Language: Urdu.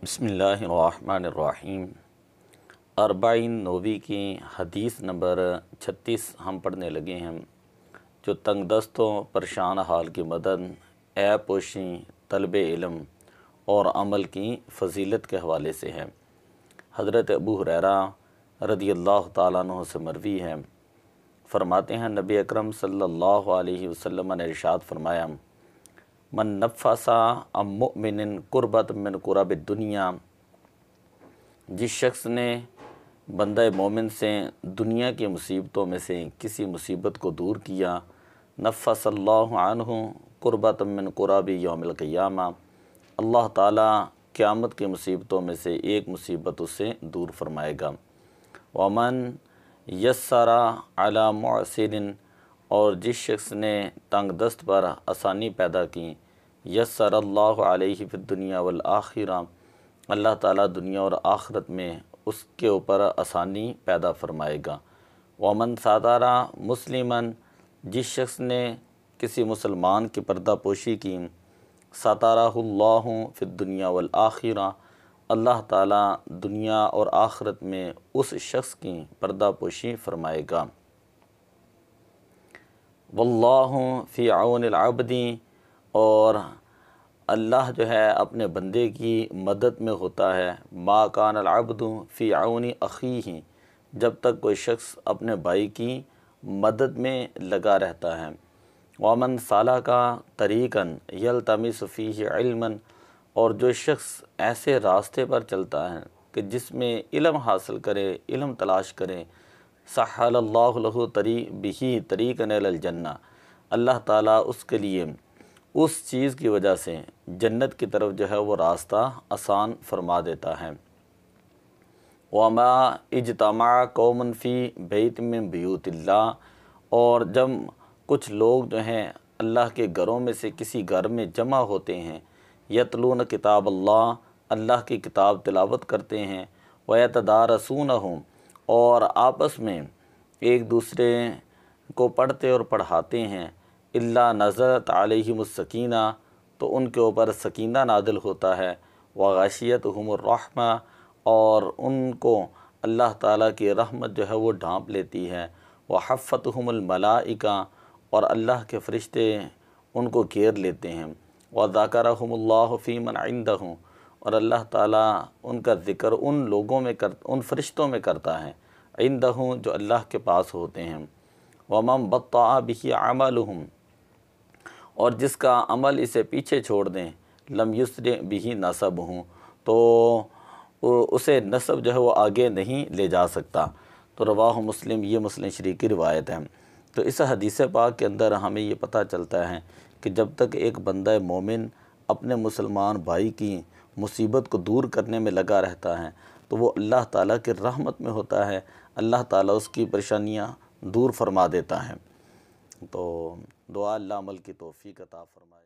بسم اللہ الرحمن الرحیم۔ اربعین نووی کی حدیث نمبر 36 ہم پڑھنے لگے ہیں، جو تنگ دستوں پریشان حال کی مدد، عیب پوشی، طلب علم اور عمل کی فضیلت کے حوالے سے ہے۔ حضرت ابو ہریرہ رضی اللہ تعالیٰ عنہ سے مروی ہے، فرماتے ہیں نبی اکرم صلی اللہ علیہ وسلم نے ارشاد فرمایا، من نفس عن مؤمن قربۃ من قرب الدنیا، جس شخص نے بندہ مومن سے دنیا کی مصیبتوں میں سے کسی مصیبت کو دور کیا، نفس اللہ عنہ قربۃ من قرب یوم القیامہ، اللہ تعالیٰ قیامت کی مصیبتوں میں سے ایک مصیبت اسے دور فرمائے گا۔ ومن یسر علی معسر، اور جس شخص نے تنگ دست پر آسانی پیدا کی، یسر اللہ علیہ فی الدنیا والآخرہ، اللہ تعالیٰ دنیا اور آخرت میں اس کے اوپر آسانی پیدا فرمائے گا۔ ومن ساتر مسلما، جس شخص نے کسی مسلمان کی پردہ پوشی کی، سترہ اللہ فی الدنیا والآخرہ، اللہ تعالیٰ دنیا اور آخرت میں اس شخص کی پردہ پوشی فرمائے گا۔ واللہ فی عون العبد، اور اللہ جو ہے اپنے بندے کی مدد میں ہوتا ہے، ما کان العبد فی عون اخیہ، جب تک کوئی شخص اپنے بھائی کی مدد میں لگا رہتا ہے۔ ومن سلک طریقا یلتمس فیہ علما، اور جو شخص ایسے راستے پر چلتا ہے کہ جس میں علم حاصل کرے، علم تلاش کرے، سہل اللہ لہ بہ طریقا الی الجنہ، اللہ تعالیٰ اس کے لیے اس چیز کی وجہ سے جنت کی طرف جو ہے وہ راستہ آسان فرما دیتا ہے۔ وما اجتمع قوم فی بیت من بیوت اللہ، اور جب کچھ لوگ جو ہیں اللہ کے گھروں میں سے کسی گھر میں جمع ہوتے ہیں، یتلون کتاب اللہ، اللہ کی کتاب تلاوت کرتے ہیں، ویتدارسونہ، اور آپس میں ایک دوسرے کو پڑھتے اور پڑھاتے ہیں، الا نزلت علیہم السکینہ، تو ان کے اوپر سکینہ نازل ہوتا ہے، وغشیتہم الرحمہ، اور ان کو اللہ تعالیٰ کی رحمت جو ہے وہ ڈھانپ لیتی ہے، وحفتہم الملائکہ، اور اللہ کے فرشتے ان کو گھیر لیتے ہیں، وذکرہم اللہ فی من عندہ، اور اللہ تعالیٰ ان کا ذکر ان لوگوں میں ان فرشتوں میں کرتا ہے، عندہ جو اللہ کے پاس ہوتے ہیں۔ ومن بطأ بہ عملہم، اور جس کا عمل اسے پیچھے چھوڑ دیں، لم یسرع بہ نسبہ، تو اسے نسب جو ہے وہ آگے نہیں لے جا سکتا۔ تو رواہ مسلم، یہ مسلم شریف کی روایت ہے۔ تو اس حدیث پاک کے اندر ہمیں یہ پتہ چلتا ہے کہ جب تک ایک بندہ مومن اپنے مسلمان بھائی کی مصیبت کو دور کرنے میں لگا رہتا ہے تو وہ اللہ تعالیٰ کی رحمت میں ہوتا ہے، اللہ تعالیٰ اس کی پریشانیاں دور فرما دیتا ہے۔ تو دعا اللہ عمل کی توفیق عطا فرمائے۔